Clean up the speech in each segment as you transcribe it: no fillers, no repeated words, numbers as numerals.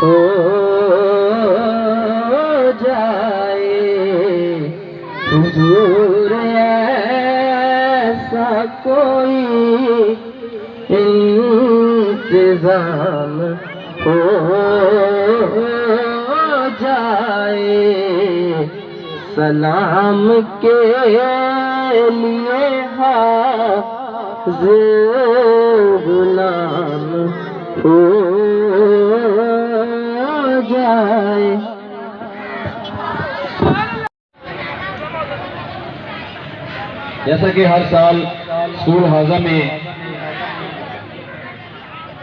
ہو جائے حضور ایسا کوئی انتظام ہو جائے سلام کے لیے حاضر غلام ہو جائے. جیسا کہ ہر سال اسکول حاضہ میں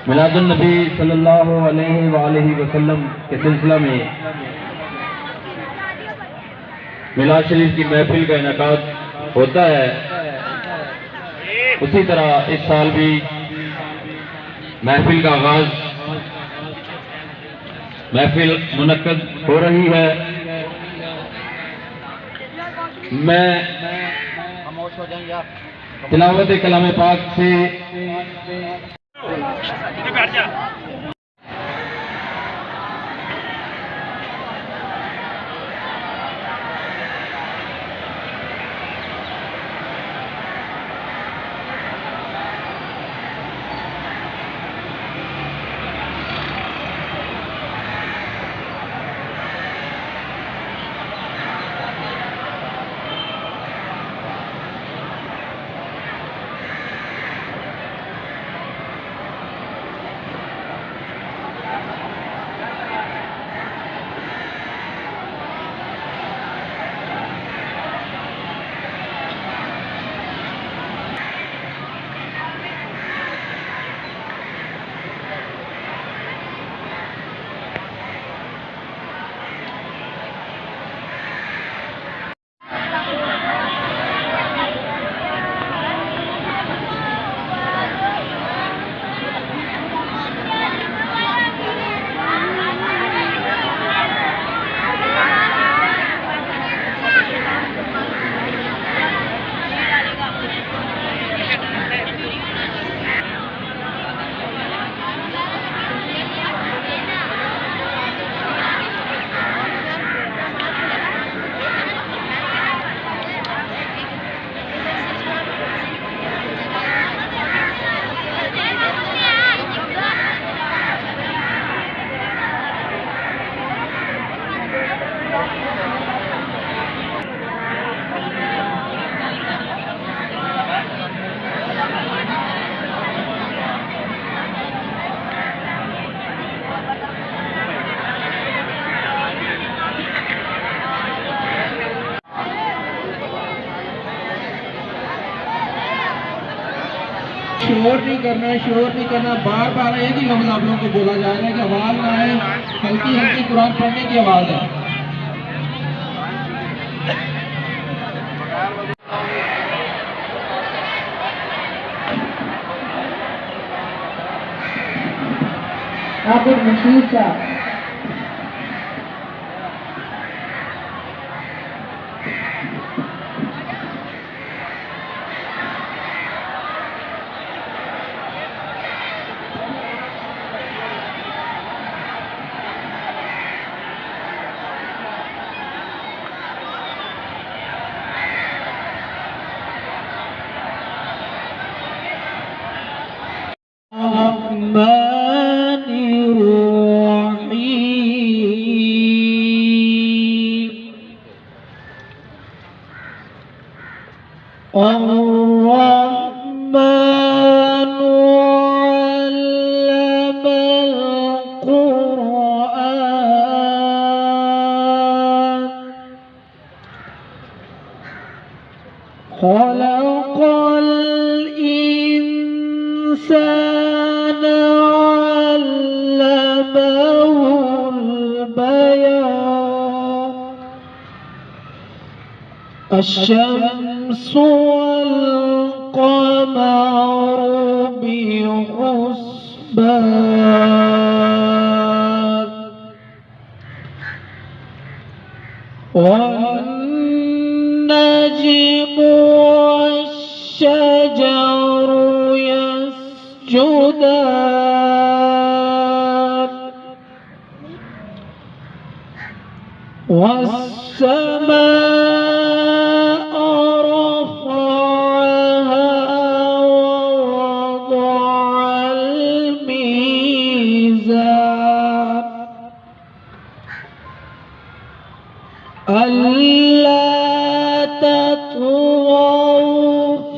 میلاد النبی صلی اللہ علیہ وآلہ وسلم کے سلسلہ میں میلاد شریف کی محفل کا انعقاد ہوتا ہے، اسی طرح اس سال بھی محفل کا آغاز محفل منعقد ہو رہی ہے. میں تلاوت کلام پاک سے شور نہیں کرنا بار بار ایک ہی لفظ آپ لوگوں کو بولا جا رہا ہے کہ آواز نہ آئے، ہلکی ہلکی قرآن پڑھنے کی آواز ہے. آپ ایک مشیر صاحب الرحمن علم القرآن خلق الإنسان علمه البيان الشمس والقمر بحسبان والنجم والشجر يسجدان والسماء رفعها ووضع الميزان ألا تطغوا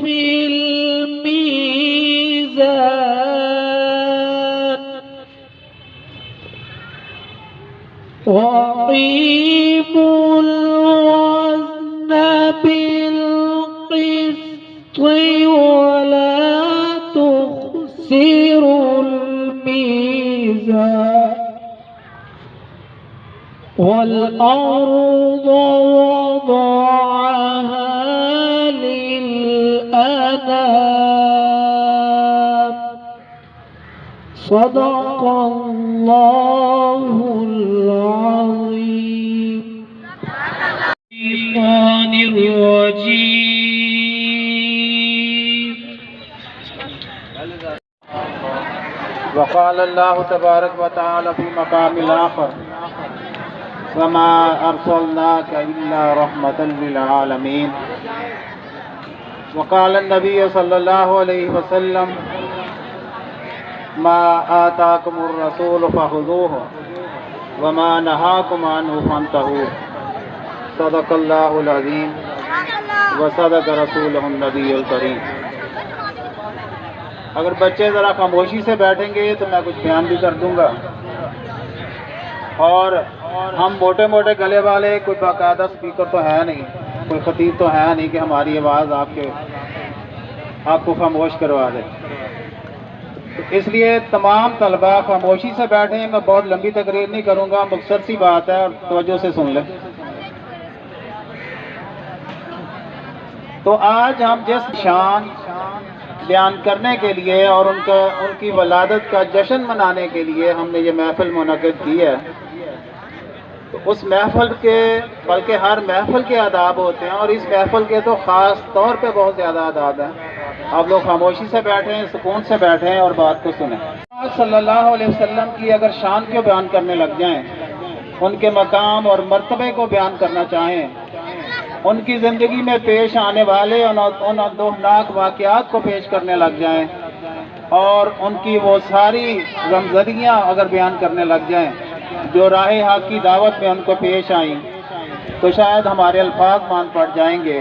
في الميزان وأقيموا الوزن بالقسط ولا تخسروا الميزان والأرض وضعها للأنام صدق الله العظيم. الشيطان الرجيم. وقال الله تبارك وتعالى في مقام الآخر وما أرسلناك إلا رحمة للعالمين. وقال النبي صلى الله عليه وسلم ما آتاكم الرسول فخذوه وما نهاكم عنه فانتهوا. صدق الله العظيم وصدق رسوله النبي الكريم. اگر بچے ذرا خاموشی سے بیٹھیں گے تو میں کچھ بیان بھی کر دوں گا، اور ہم موٹے موٹے گلے والے کوئی باقاعدہ سپیکر تو ہے نہیں، کوئی خطیب تو ہے نہیں کہ ہماری آواز آپ کو خاموش کروا دے. اس لیے تمام طلباء خاموشی سے بیٹھیں. میں بہت لمبی تقریر نہیں کروں گا، مختصر سی بات ہے اور توجہ سے سن لیں. تو آج ہم جس شان بیان کرنے کے لیے اور ان کی ولادت کا جشن منانے کے لیے ہم نے یہ محفل منعقد کی ہے، تو اس محفل کے بلکہ ہر محفل کے آداب ہوتے ہیں، اور اس محفل کے تو خاص طور پہ بہت زیادہ آداب ہیں. آپ لوگ خاموشی سے بیٹھیں، سکون سے بیٹھیں اور بات کو سنیں. صلی اللہ علیہ وسلم کی اگر شان کو بیان کرنے لگ جائیں، ان کے مقام اور مرتبے کو بیان کرنا چاہیں، ان کی زندگی میں پیش آنے والے ان اندوہناک واقعات کو پیش کرنے لگ جائیں، اور ان کی وہ ساری غمزدگیاں اگر بیان کرنے لگ جائیں جو راہ حق کی دعوت میں ان کو پیش آئیں، تو شاید ہمارے الفاظ مان پڑ جائیں گے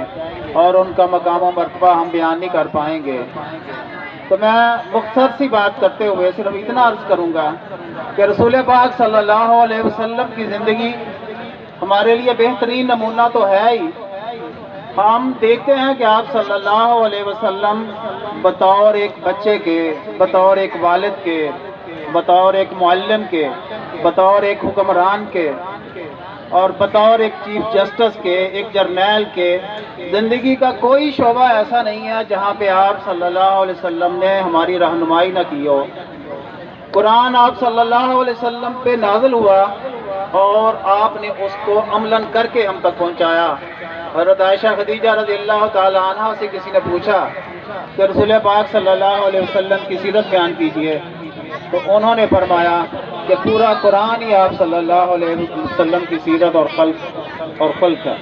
اور ان کا مقام و مرتبہ ہم بیان نہیں کر پائیں گے. تو میں مختصر سی بات کرتے ہوئے صرف اتنا عرض کروں گا کہ رسول پاک صلی اللہ علیہ وسلم کی زندگی ہمارے لیے بہترین نمونہ تو ہے ہی. ہم دیکھتے ہیں کہ آپ صلی اللہ علیہ وسلم بطور ایک بچے کے، بطور ایک والد کے، بطور ایک معلم کے، بطور ایک حکمران کے، اور بطور ایک چیف جسٹس کے، ایک جرنیل کے، زندگی کا کوئی شعبہ ایسا نہیں ہے جہاں پہ آپ صلی اللہ علیہ وسلم نے ہماری رہنمائی نہ کی ہو. قرآن آپ صلی اللہ علیہ وسلم پہ نازل ہوا اور آپ نے اس کو عملاً کر کے ہم تک پہنچایا. حضرت عائشہ خدیجہ رضی اللہ تعالی عنہ سے کسی نے پوچھا کہ رسول پاک صلی اللہ علیہ وسلم کی سیرت بیان کیجیے، تو انہوں نے فرمایا کہ پورا قرآن ہی آپ صلی اللہ علیہ وسلم کی سیرت اور خلق ہے.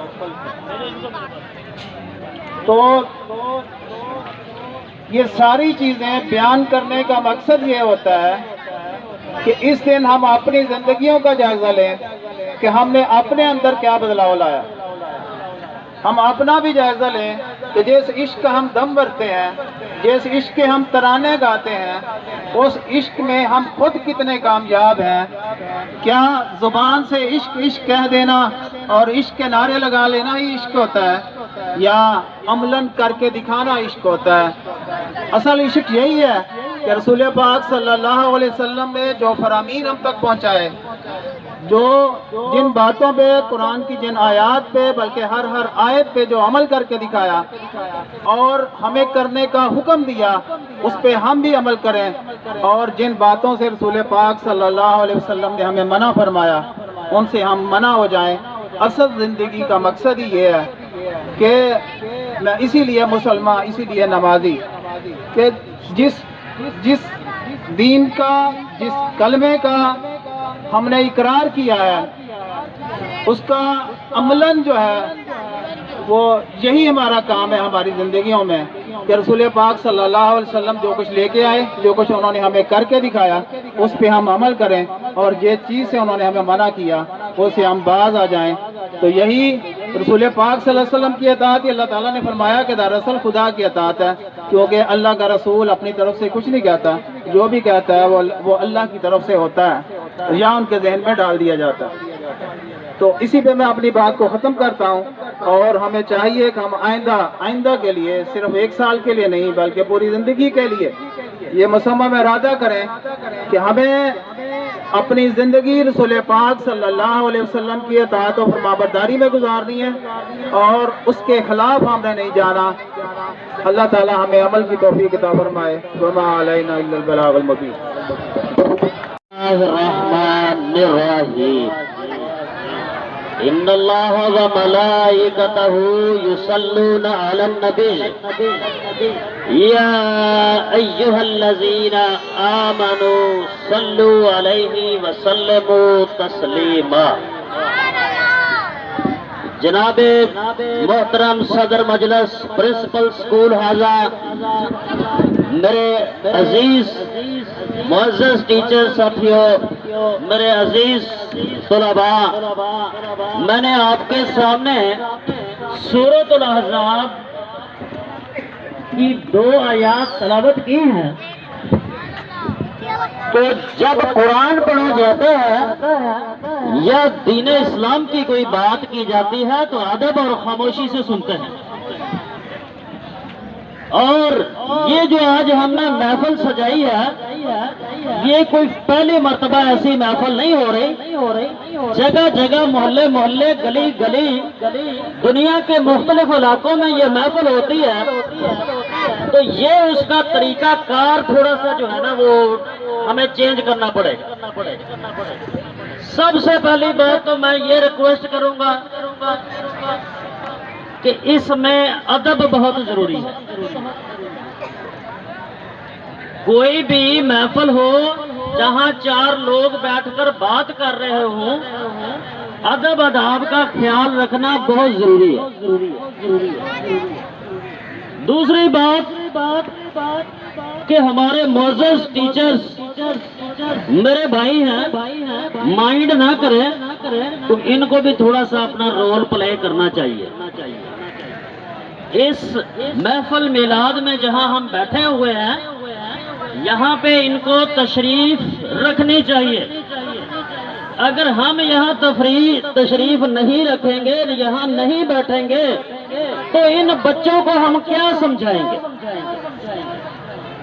تو یہ ساری چیزیں بیان کرنے کا مقصد یہ ہوتا ہے کہ اس دن ہم اپنی زندگیوں کا جائزہ لیں کہ ہم نے اپنے اندر کیا بدلاؤ لایا. ہم اپنا بھی جائزہ لیں کہ جس عشق کا ہم دم بھرتے ہیں، جس عشق کے ہم ترانے گاتے ہیں، اس عشق میں ہم خود کتنے کامیاب ہیں. کیا زبان سے عشق عشق کہہ دینا اور عشق کے نعرے لگا لینا ہی عشق ہوتا ہے، یا عملاً کر کے دکھانا عشق ہوتا ہے؟ اصل عشق یہی ہے کہ رسول پاک صلی اللہ علیہ وسلم نے جو فرامین ہم تک پہنچائے، جن باتوں پہ، قرآن کی جن آیات پہ، بلکہ ہر آیت پہ جو عمل کر کے دکھایا اور ہمیں کرنے کا حکم دیا، اس پہ ہم بھی عمل کریں، اور جن باتوں سے رسول پاک صلی اللہ علیہ وسلم نے ہمیں منع فرمایا ان سے ہم منع ہو جائیں. اصل زندگی کا مقصد ہی یہ ہے کہ میں اسی لیے مسلمان، اسی لیے نمازی، کہ جس دین کا، جس کلمے کا ہم نے اقرار کیا ہے، اس کا عملاً جو ہے وہ یہی ہمارا کام ہے ہماری زندگیوں میں کہ رسول پاک صلی اللہ علیہ وسلم جو کچھ لے کے آئے، جو کچھ انہوں نے ہمیں کر کے دکھایا، اس پہ ہم عمل کریں، اور یہ چیز سے انہوں نے ہمیں منع کیا اس سے ہم باز آ جائیں۔ تو یہی رسول پاک صلی اللہ علیہ وسلم کی اطاعت، اللہ تعالیٰ نے فرمایا کہ دراصل خدا کی اطاعت ہے، کیونکہ اللہ کا رسول اپنی طرف سے کچھ نہیں کہتا، جو بھی کہتا ہے وہ اللہ کی طرف سے ہوتا ہے یا ان کے ذہن میں ڈال دیا جاتا ہے۔ تو اسی پہ میں اپنی بات کو ختم کرتا ہوں، اور ہمیں چاہیے کہ ہم آئندہ کے لیے، صرف ایک سال کے لیے نہیں بلکہ پوری زندگی کے لیے یہ مصمم ارادہ کریں کہ ہمیں اپنی زندگی رسول پاک صلی اللہ علیہ وسلم کی اطاعت و فرمانبرداری میں گزارنی ہے، اور اس کے خلاف ہم نے نہیں جانا۔ اللہ تعالی ہمیں عمل کی توفیق عطا فرمائے۔ وما علینا الا البلاغ المبین۔ الرحمن الرحیم ان اللہ وملائکتہ یصلون علی النبی یا ایہا الذین آمنوا صلوا علیہ وسلموا تسلیما۔ جناب محترم صدر مجلس پرنسپل اسکول حاضہ، میرے عزیز معزز ٹیچر ساتھیوں، میرے عزیز طلباء، میں نے آپ کے سامنے سورۃ الاحزاب کی 2 آیات تلاوت کی ہیں۔ تو جب قرآن پڑھا جاتا ہے یا دین اسلام کی کوئی بات کی جاتی ہے تو ادب اور خاموشی سے سنتے ہیں، اور یہ جو آج ہم نے محفل سجائی ہے یہ کوئی پہلی مرتبہ ایسی محفل نہیں ہو رہی، جگہ جگہ محلے محلے گلی گلی دنیا کے مختلف علاقوں میں یہ محفل ہوتی ہے۔ تو یہ اس کا طریقہ کار تھوڑا سا جو ہے نا وہ ہمیں چینج کرنا پڑے گا۔ سب سے پہلی بات تو میں یہ ریکویسٹ کروں گا کہ اس میں ادب بہت ضروری ہے۔ کوئی بھی محفل ہو جہاں 4 لوگ بیٹھ کر بات کر رہے ہوں، ادب آداب کا خیال رکھنا بہت ضروری ہے۔ دوسری بات کہ ہمارے معزز ٹیچرز میرے بھائی ہیں، مائنڈ نہ کریں تو ان کو بھی تھوڑا سا اپنا رول پلے کرنا چاہیے۔ اس محفل میلاد میں جہاں ہم بیٹھے ہوئے ہیں یہاں پہ ان کو تشریف رکھنی چاہیے۔ اگر ہم یہاں تشریف نہیں رکھیں گے، یہاں نہیں بیٹھیں گے تو ان بچوں کو ہم کیا سمجھائیں گے،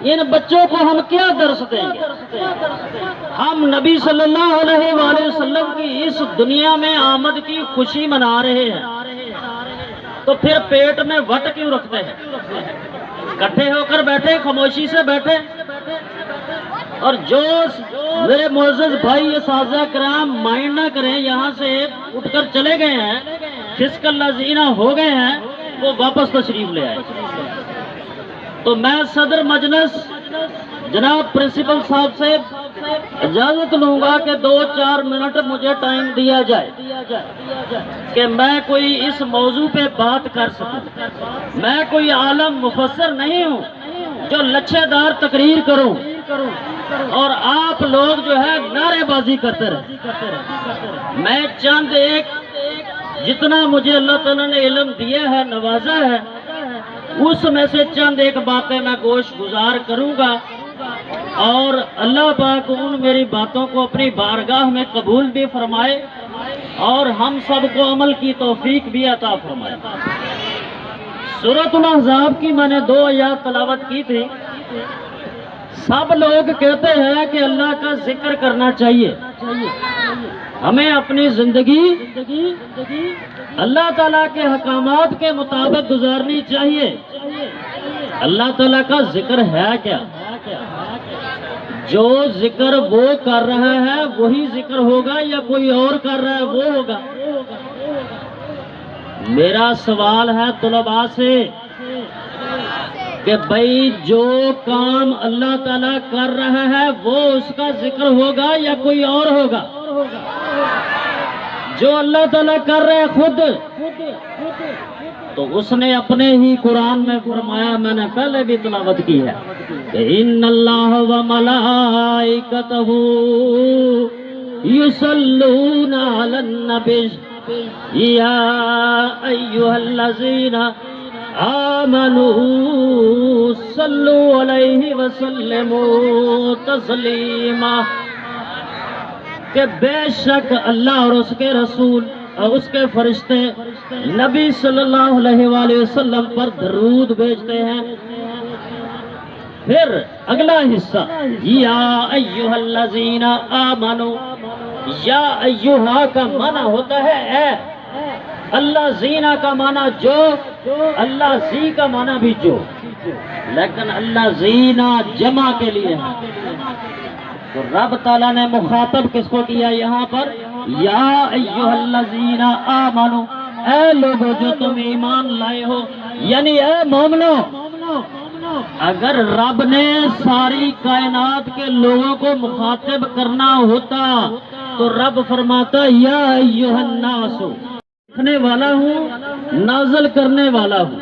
ان بچوں کو ہم کیا درس دیں گے؟ ہم نبی صلی اللہ علیہ وآلہ وسلم کی اس دنیا میں آمد کی خوشی منا رہے ہیں، تو پھر پیٹ میں وٹ کیوں رکھتے ہیں؟ اکٹھے ہو کر بیٹھے، خاموشی سے بیٹھے۔ اور جو میرے معزز بھائی اساتذہ کرام مائنڈ نہ کریں، یہاں سے اٹھ کر چلے گئے ہیں، خسک الذین ہو گئے ہیں، وہ واپس تشریف لے آئے۔ تو میں صدر مجلس جناب پرنسپل صاحب سے اجازت لوں گا کہ 2-4 منٹ مجھے ٹائم دیا جائے کہ میں کوئی اس موضوع پہ بات کر سکوں۔ میں کوئی عالم مفسر نہیں ہوں جو لچھے دار تقریر کروں اور آپ لوگ جو ہے نعرے بازی کرتے رہے۔ میں چند ایک جتنا مجھے اللہ تعالیٰ نے علم دیا ہے، نوازا ہے، اس میں سے چند ایک باتیں میں گوش گزار کروں گا، اور اللہ پاک ان میری باتوں کو اپنی بارگاہ میں قبول بھی فرمائے اور ہم سب کو عمل کی توفیق بھی عطا فرمائے۔ سورۃ الاحزاب کی میں نے 2 آیات تلاوت کی تھی۔ سب لوگ کہتے ہیں کہ اللہ کا ذکر کرنا چاہیے، ہمیں اپنی زندگی اللہ تعالیٰ کے حکامات کے مطابق گزارنی چاہیے۔ اللہ تعالیٰ کا ذکر ہے کیا؟ جو ذکر وہ کر رہا ہے وہی ذکر ہوگا یا کوئی اور کر رہا ہے وہ ہوگا؟ میرا سوال ہے طلباء سے کہ بھائی جو کام اللہ تعالیٰ کر رہا ہے وہ اس کا ذکر ہوگا یا کوئی اور ہوگا؟ جو اللہ تعالیٰ کر رہے خود، تو اس نے اپنے ہی قرآن میں فرمایا، میں نے پہلے بھی تلاوت کی ہے کہ ان اللہ و ملائکتہ یصلون علی النبی یا ایھا الذین آمنوا صلوا علیہ وسلموا تسلیما، کہ بے شک اللہ اور اس کے رسول اور اس کے فرشتے نبی صلی اللہ علیہ وآلہ وسلم پر درود بھیجتے ہیں۔ پھر اگلا حصہ یا ایھا الذین آمنوا، یا ایھا کا معنی ہوتا ہے اے، اللہ زینا کا معنی جو، اللہ زی کا معنی بھی جو، لیکن اللہ زینا جمع کے لیے ہے۔ تو رب تعالیٰ نے مخاطب کس کو کیا یہاں پر؟ یا ایھا الذین آمنو، اے لوگو جو تم ایمان لائے ہو، یعنی اے مومنو۔ اگر رب نے ساری کائنات کے لوگوں کو مخاطب کرنا ہوتا تو رب فرماتا یا ایھا الناس، لکھنے والا ہوں، نازل کرنے والا ہوں،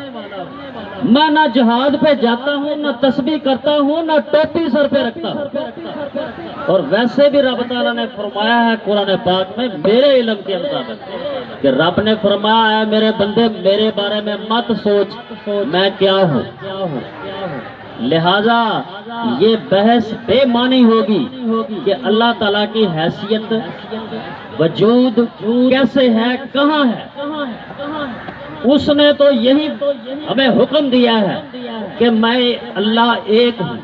میں نہ جہاد پہ جاتا ہوں، نہ تسبیح کرتا ہوں، نہ ٹوپی سر پہ رکھتا ہوں۔ اور ویسے بھی رب تعالیٰ نے فرمایا ہے قرآن پاک میں میرے علم کے مطابق کہ رب نے فرمایا ہے میرے بندے میرے بارے میں مت سوچ میں کیا ہوں، لہذا یہ بحث بے معنی ہوگی کہ اللہ تعالیٰ کی حیثیت، وجود کیسے ہے، کہاں ہے۔ اس نے تو یہی ہمیں حکم دیا ہے کہ میں اللہ ایک ہوں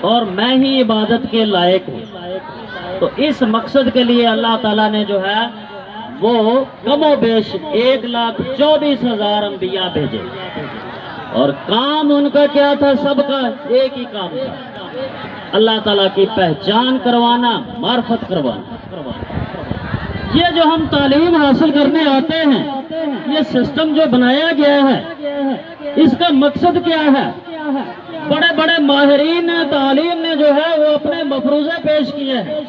اور میں ہی عبادت کے لائق ہوں۔ تو اس مقصد کے لیے اللہ تعالیٰ نے جو ہے وہ کم و بیش 1,24,000 انبیاء بھیجے، اور کام ان کا کیا تھا؟ سب کا ایک ہی کام تھا، اللہ تعالیٰ کی پہچان کروانا، معرفت کروانا۔ یہ جو ہم تعلیم حاصل کرنے آتے ہیں، یہ سسٹم جو بنایا گیا ہے، اس کا مقصد کیا ہے؟ بڑے بڑے ماہرین تعلیم نے جو ہے وہ اپنے مفروضے پیش کیے ہیں،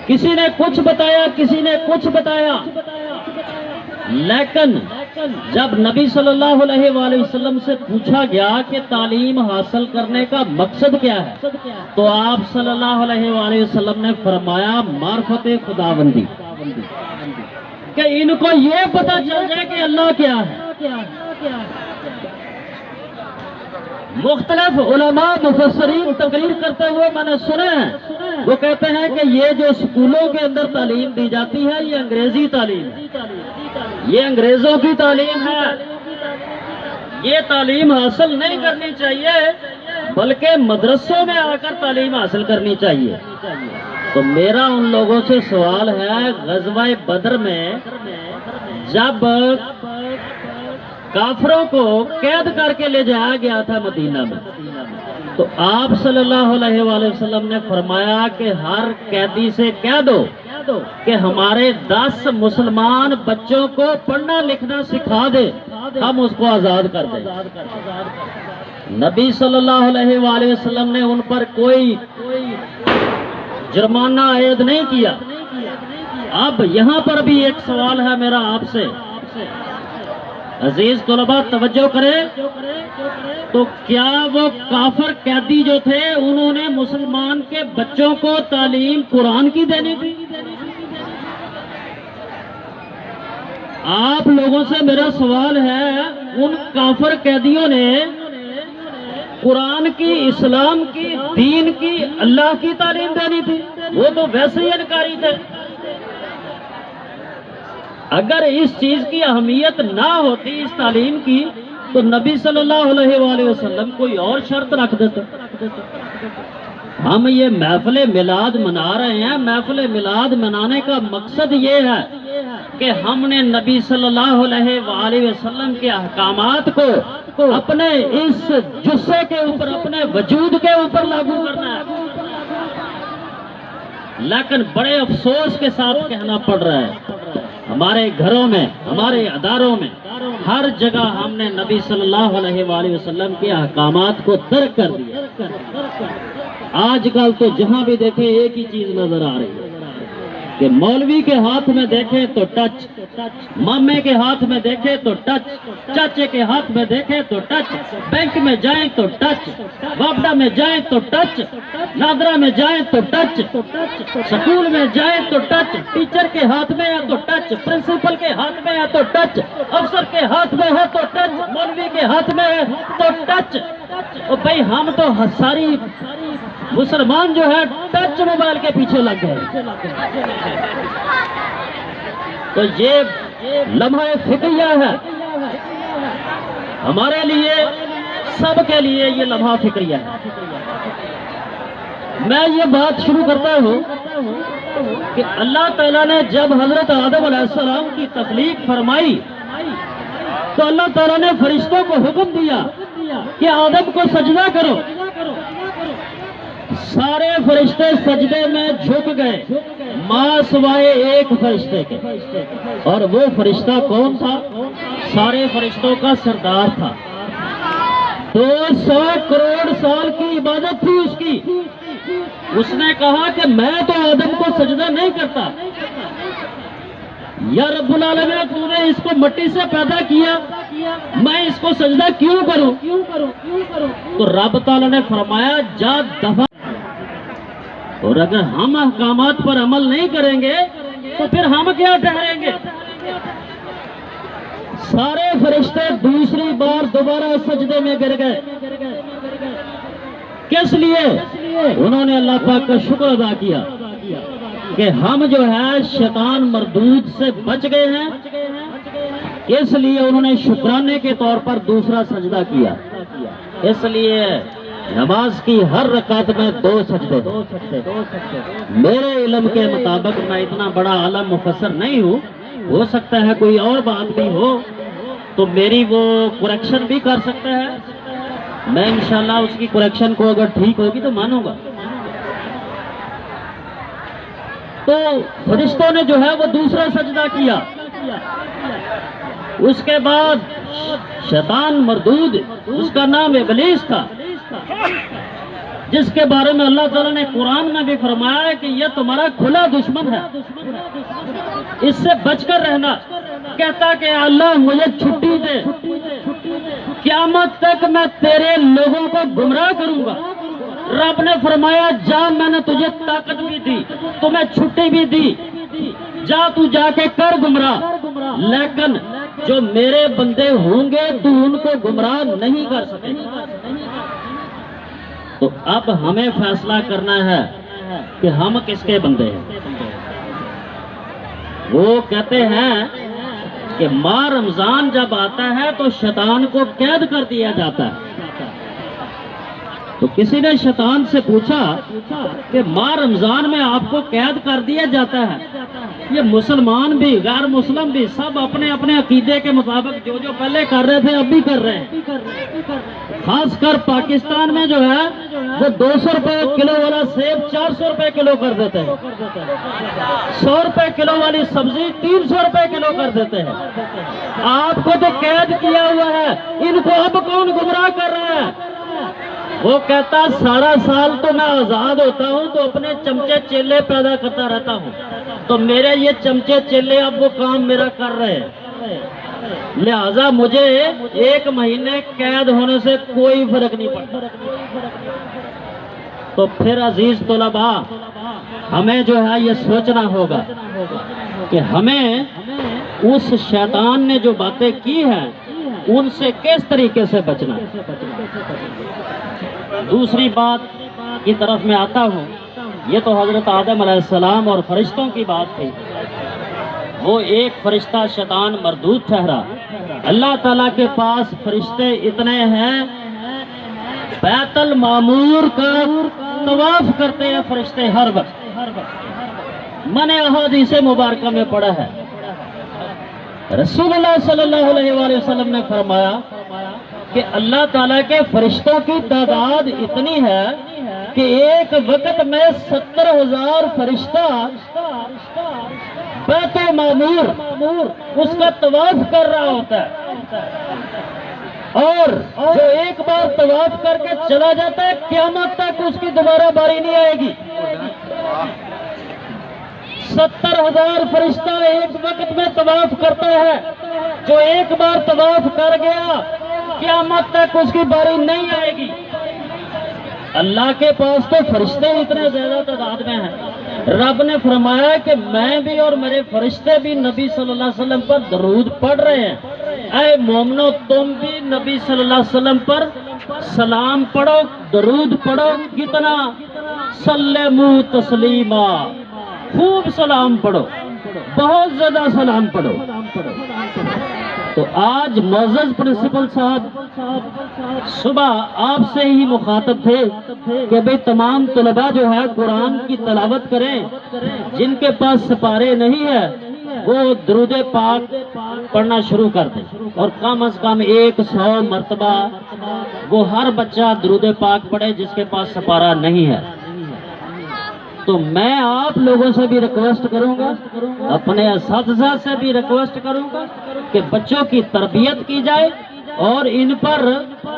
کسی نے کچھ بتایا، کسی نے کچھ بتایا، لیکن جب نبی صلی اللہ علیہ وآلہ وسلم سے پوچھا گیا کہ تعلیم حاصل کرنے کا مقصد کیا ہے، تو آپ صلی اللہ علیہ وآلہ وسلم نے فرمایا معرفت خداوندی، کہ ان کو یہ پتہ چل جائے کہ اللہ کیا ہے۔ مختلف علماء مفسرین تقریر کرتے ہوئے میں نے سنے ہیں، وہ کہتے ہیں کہ یہ جو اسکولوں کے اندر تعلیم دی جاتی ہے یہ انگریزی تعلیم ہے، یہ انگریزوں کی تعلیم ہے، یہ تعلیم حاصل نہیں کرنی چاہیے بلکہ مدرسوں میں آ کر تعلیم حاصل کرنی چاہیے۔ تو میرا ان لوگوں سے سوال ہے، غزوہ بدر میں جب کافروں کو قید کر کے لے جایا گیا تھا مدینہ میں، تو آپ صلی اللہ علیہ وآلہ وسلم نے فرمایا کہ ہر قیدی سے کہہ دو کہ ہمارے 10 مسلمان بچوں کو پڑھنا لکھنا سکھا دے، ہم اس کو آزاد کر دیں۔ نبی صلی اللہ علیہ وآلہ وسلم نے ان پر کوئی جرمانہ عائد نہیں کیا۔ اب یہاں پر بھی ایک سوال ہے میرا آپ سے، عزیز طلباء توجہ کریں، تو کیا وہ کافر قیدی جو تھے انہوں نے مسلمان کے بچوں کو تعلیم قرآن کی دینی تھی؟ آپ لوگوں سے میرا سوال ہے، ان کافر قیدیوں نے قرآن کی، اسلام کی، دین کی، اللہ کی تعلیم دینی تھی؟ وہ تو ویسے ہی انکاری تھے۔ اگر اس چیز کی اہمیت نہ ہوتی اس تعلیم کی تو نبی صلی اللہ علیہ وآلہ وسلم کوئی اور شرط رکھ دیتے۔ ہم یہ محفل میلاد منا رہے ہیں، محفل میلاد منانے کا مقصد یہ ہے کہ ہم نے نبی صلی اللہ علیہ وآلہ وسلم کے احکامات کو اپنے اس جثے کے اوپر، اپنے وجود کے اوپر لاگو کرنا ہے۔ لیکن بڑے افسوس کے ساتھ کہنا پڑ رہا ہے، ہمارے گھروں میں، ہمارے اداروں میں، ہر جگہ ہم نے نبی صلی اللہ علیہ وآلہ وسلم کے احکامات کو ترک کر دیا۔ آج کل تو جہاں بھی دیکھیں ایک ہی چیز نظر آ رہی ہے کہ مولوی کے ہاتھ میں دیکھیں تو ٹچ، مامے کے ہاتھ میں دیکھیں تو ٹچ، چاچے کے ہاتھ میں دیکھیں تو ٹچ، بینک میں جائیں تو ٹچ، وابڈا میں جائیں تو ٹچ، نادرا میں جائیں تو ٹچ، سکول میں جائیں تو ٹچ، ٹیچر کے ہاتھ میں ہے تو ٹچ، پرنسپل کے ہاتھ میں ہے تو ٹچ، افسر کے ہاتھ میں ہے تو ٹچ، مولوی کے ہاتھ میں ہے تو ٹچ۔ اور بھائی ہم تو ساری مسلمان جو ہے ٹچ موبائل کے پیچھے لگ گئے۔ تو یہ لمحہ فکریہ ہے ہمارے لیے، سب کے لیے یہ لمحہ فکریہ ہے۔ میں یہ بات شروع کرتا ہوں کہ اللہ تعالیٰ نے جب حضرت آدم علیہ السلام کی تخلیق فرمائی تو اللہ تعالیٰ نے فرشتوں کو حکم دیا کہ آدم کو سجدہ کرو۔ سارے فرشتے سجدے میں جھک گئے ماں سوائے ایک فرشتے کے، اور وہ فرشتہ کون تھا؟ سارے فرشتوں کا سردار تھا۔ 200 کروڑ سال کی عبادت تھی اس کی۔ اس نے کہا کہ میں تو آدم کو سجدہ نہیں کرتا، یا رب العالمین تو نے اس کو مٹی سے پیدا کیا، میں اس کو سجدہ کیوں کروں؟ تو رب تعالیٰ نے فرمایا جا دفع۔ اور اگر ہم احکامات پر عمل نہیں کریں گے تو پھر ہم کیا ٹھہریں گے؟ سارے فرشتے دوسری بار دوبارہ سجدے میں گر گئے۔ کس لیے؟ انہوں نے اللہ پاک کا شکر ادا کیا کہ ہم جو ہے شیطان مردود سے بچ گئے ہیں، اس لیے انہوں نے شکرانے کے طور پر دوسرا سجدہ کیا۔ اس لیے نماز کی ہر رکعت میں 2 سجدے۔ میرے علم کے مطابق میں اتنا بڑا عالم مفسر نہیں ہوں، ہو سکتا ہے کوئی اور بات بھی ہو تو میری وہ کریکشن بھی کر سکتا ہے، میں انشاءاللہ اس کی کریکشن کو اگر ٹھیک ہوگی تو مانوں گا۔ تو فرشتوں نے جو ہے وہ دوسرا سجدہ کیا۔ اس کے بعد شیطان مردود، اس کا نام ابلیس تھا، جس کے بارے میں اللہ تعالیٰ نے قرآن میں بھی فرمایا ہے کہ یہ تمہارا کھلا دشمن ہے، اس سے بچ کر رہنا۔ کہتا کہ اللہ مجھے چھٹی دے، قیامت تک میں تیرے لوگوں کو گمراہ کروں گا۔ رب نے فرمایا جا، میں نے تجھے طاقت بھی دی، تمہیں چھٹی بھی دی، جا تو جا کے کر گمراہ، لیکن جو میرے بندے ہوں گے تو ان کو گمراہ نہیں کر سکے۔ تو اب ہمیں فیصلہ کرنا ہے کہ ہم کس کے بندے ہیں۔ وہ کہتے ہیں کہ ماہ رمضان جب آتا ہے تو شیطان کو قید کر دیا جاتا ہے۔ تو کسی نے شیطان سے پوچھا کہ ماہ رمضان میں آپ کو قید کر دیا جاتا ہے، یہ مسلمان بھی غیر مسلم بھی سب اپنے اپنے عقیدے کے مطابق جو جو پہلے کر رہے تھے اب بھی کر رہے ہیں۔ خاص کر پاکستان میں جو ہے وہ 200 روپے کلو والا سیب 400 روپے کلو کر دیتے ہیں، 100 روپے کلو والی سبزی 300 روپے کلو کر دیتے ہیں۔ آپ کو تو قید کیا ہوا ہے، ان کو اب کون گمراہ کر رہا ہے؟ وہ کہتا سارا سال تو میں آزاد ہوتا ہوں تو اپنے چمچے چیلے پیدا کرتا رہتا ہوں، تو میرے یہ چمچے چیلے اب وہ کام میرا کر رہے ہیں، لہذا مجھے 1 مہینے قید ہونے سے کوئی فرق نہیں پڑتا۔ تو پھر عزیز طلباء ہمیں جو ہے یہ سوچنا ہوگا کہ ہمیں اس شیطان نے جو باتیں کی ہیں ان سے کس طریقے سے بچنا ہے۔ دوسری بات کی طرف میں آتا ہوں، یہ تو حضرت آدم علیہ السلام اور فرشتوں کی بات تھی۔ وہ ایک فرشتہ شیطان مردود ٹھہرا۔ اللہ تعالیٰ کے پاس فرشتے اتنے ہیں، بیت المعمور کا طواف کرتے ہیں فرشتے ہر وقت۔ میں نے احادیث مبارکہ میں پڑھا ہے، رسول اللہ صلی اللہ علیہ وآلہ وسلم نے فرمایا کہ اللہ تعالیٰ کے فرشتوں کی تعداد اتنی ہے کہ ایک وقت میں 70,000 فرشتہ بیت المعمور اس کا طواف کر رہا ہوتا ہے، اور جو ایک بار طواف کر کے چلا جاتا ہے قیامت تک اس کی دوبارہ باری نہیں آئے گی۔ 70,000 فرشتہ ایک وقت میں طواف کرتا ہے. جو ایک بار طواف کر گیا قیامت تک اس کی باری نہیں آئے گی. اللہ کے پاس تو فرشتے اتنے زیادہ تعداد میں ہیں. رب نے فرمایا کہ میں بھی اور میرے فرشتے بھی نبی صلی اللہ علیہ وسلم پر درود پڑھ رہے ہیں. اے مومنو تم بھی نبی صلی اللہ علیہ وسلم پر سلام پڑھو, درود پڑھو. کتنا؟ سلمو تسلیما, خوب سلام پڑھو, بہت زیادہ سلام پڑھو. تو آج معزز پرنسپل صاحب صبح آپ سے ہی مخاطب تھے کہ بھئی تمام طلباء جو ہے قرآن کی تلاوت کریں. جن کے پاس سپارے نہیں ہے وہ درود پاک پڑھنا شروع کر دیں, اور کم از کم 100 مرتبہ وہ ہر بچہ درود پاک پڑھے جس کے پاس سپارہ نہیں ہے. تو میں آپ لوگوں سے بھی ریکویسٹ کروں گا, اپنے اساتذہ سے بھی ریکویسٹ کروں گا کہ بچوں کی تربیت کی جائے اور ان پر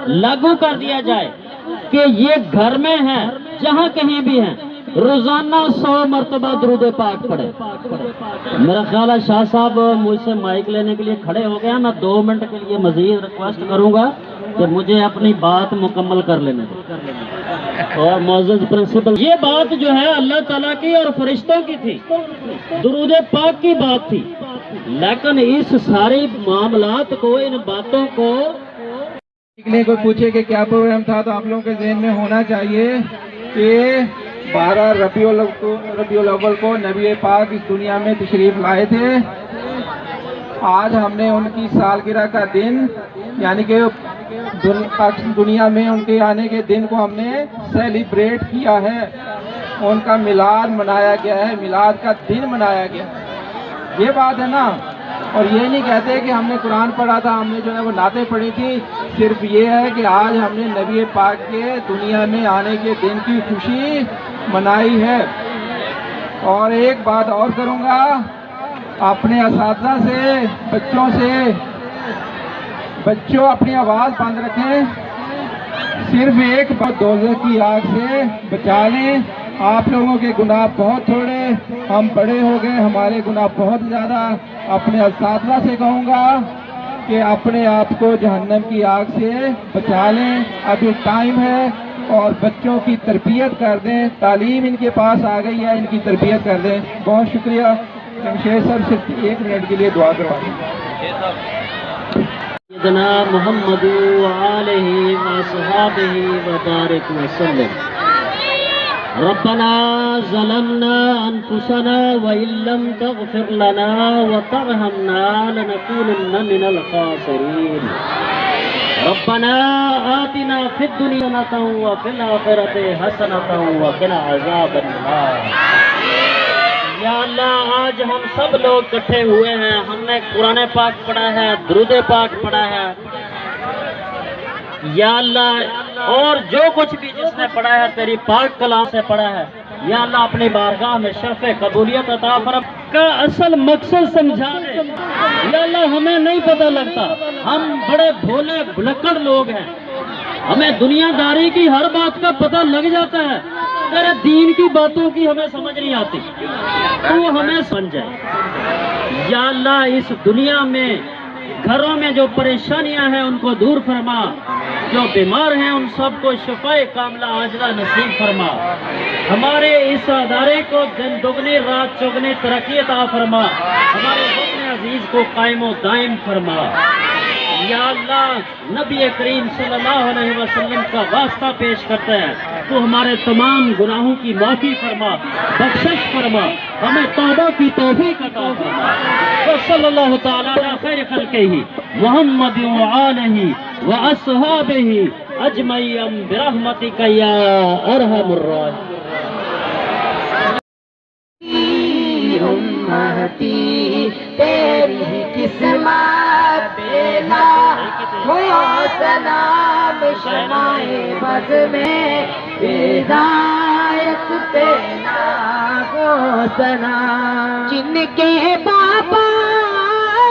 لاگو کر دیا جائے کہ یہ گھر میں ہیں, جہاں کہیں بھی ہیں, روزانہ 100 مرتبہ درود پاک پڑھے. میرا خیال ہے شاہ صاحب مجھ سے مائک لینے کے لیے کھڑے ہو گیا. میں 2 منٹ کے لیے مزید ریکویسٹ کروں گا کہ مجھے اپنی بات مکمل کر لینے دیں. اور معزز پرنسپل, یہ بات جو ہے اللہ تعالیٰ کی اور فرشتوں کی تھی, درود پاک کی بات تھی, لیکن اس ساری معاملات کو, ان باتوں کو کوئی پوچھے کہ کیا پروگرام تھا تو آپ لوگوں کے ذہن میں ہونا چاہیے کہ 12 ربیع الاول کو نبی پاک اس دنیا میں تشریف لائے تھے. آج ہم نے ان کی سالگرہ کا دن, یعنی کہ دنیا میں ان کے آنے کے دن کو ہم نے سیلیبریٹ کیا ہے. ان کا میلاد منایا گیا ہے, میلاد کا دن منایا گیا. یہ بات ہے نا. اور یہ نہیں کہتے کہ ہم نے قرآن پڑھا تھا, ہم نے جو ہے وہ نعتیں پڑھی تھی. صرف یہ ہے کہ آج ہم نے نبی پاک کے دنیا میں آنے کے دن کی خوشی منائی ہے. اور ایک بات اور کروں گا, اپنے اساتذہ سے, بچوں اپنی آواز بند رکھیں. صرف ایک بات دوزخ کی آگ سے بچا لیں. آپ لوگوں کے گناہ بہت تھوڑے, ہم بڑے ہو گئے, ہمارے گناہ بہت زیادہ. اپنے اساتذہ سے کہوں گا کہ اپنے آپ کو جہنم کی آگ سے بچا لیں. ابھی ٹائم ہے, اور بچوں کی تربیت کر دیں. تعلیم ان کے پاس آ گئی ہے, ان کی تربیت کر دیں. بہت شکریہ. جمشید صاحب صرف 1 منٹ کے لیے دعا کروا دیں. سیدنا محمد وآلہ وصحبہ وبارک وسلم. ربنا ظلمنا انفسنا وان لم تغفر لنا وترحمنا لنكونن من الخاسرين. ربنا آتنا في الدنيا حسنة وفي الآخرة حسنة وقنا عذاب النار. یا اللہ, آج ہم سب لوگ اکٹھے ہوئے ہیں, ہم نے قرآن پاک پڑھا ہے, درود پاک پڑھا ہے. یا اللہ, اور جو کچھ بھی جس نے پڑھا ہے تیری پاک کلام سے پڑھا ہے, یا اللہ اپنی بارگاہ میں شرف قبولیت عطا فرما. کا اصل مقصد سمجھا دے. یا اللہ ہمیں نہیں پتہ لگتا, ہم بڑے بھولے بھلکڑ لوگ ہیں, ہمیں دنیا داری کی ہر بات کا پتہ لگ جاتا ہے, تیرے دین کی باتوں کی ہمیں سمجھ نہیں آتی. تو ہمیں سمجھ جائے. یا اللہ اس دنیا میں گھروں میں جو پریشانیاں ہیں ان کو دور فرما, جو بیمار ہیں ان سب کو شفاء کاملہ عاجلہ نصیب فرما. ہمارے اس ادارے کو دن دگنی رات چگنی ترقی عطا فرما. ہمارے وطن عزیز کو قائم و دائم فرما. یا اللہ نبی کریم صلی اللہ علیہ وسلم کا واسطہ پیش کرتے ہیں, تو ہمارے تمام گناہوں کی معافی فرما, بخشش فرما, ہمیں توبہ کی توفیق عطا فرما. صلی اللہ تعالی علی خیر خلقہ محمد وآلہ واصحابہ اجمعین برحمتک یا ارحم الراحمین. امتی تیری قسمت بینا ہو سلام شمائے بز میں ہدایت پینا ہو سلام. جن کے بابا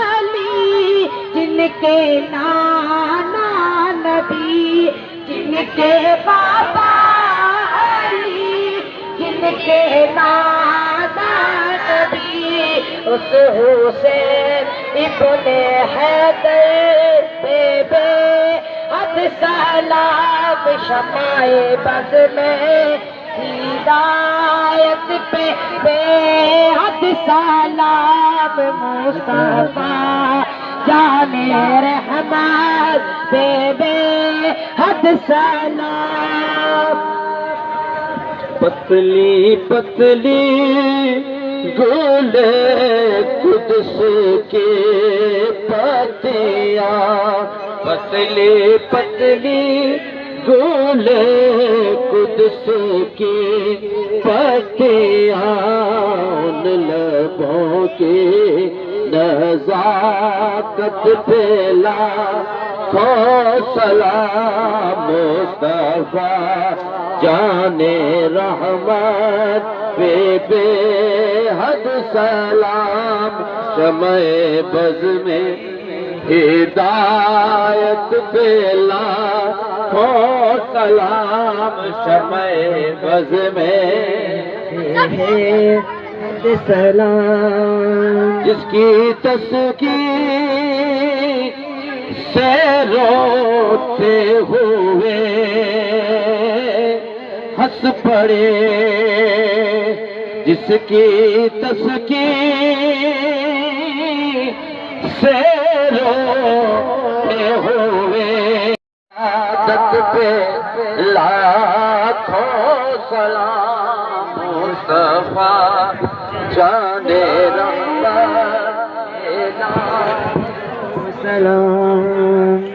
علی, جن کے نانا نبی, جن کے بابا علی, جن کے نانا نبی, اس حسین ابن حیدر پہ بے حد سلام، شمع بز میں ہدایت پہ بے حد سلام، مصطفیٰ جان رحمت پہ بے حد سلام۔ پتلی پتلی گولے قدس کے پتیاں، پتلی پتلی گولے قدس کی پتیاں، ان لبوں کی نزاکت پہ لاکھوں سلام، مصطفیٰ جان رحمت پہ بے حد سلام، شمع بز میں ہدایت پہ لاکھوں سلام، شمع بز میں حد سلام، جس کی تسکین سے روتے ہوئے ہنس پڑے، جس کی تسکین سے روتے ہوئے عادت پہ لاکھوں سلام، مصطفیٰ جان رحمت سلام۔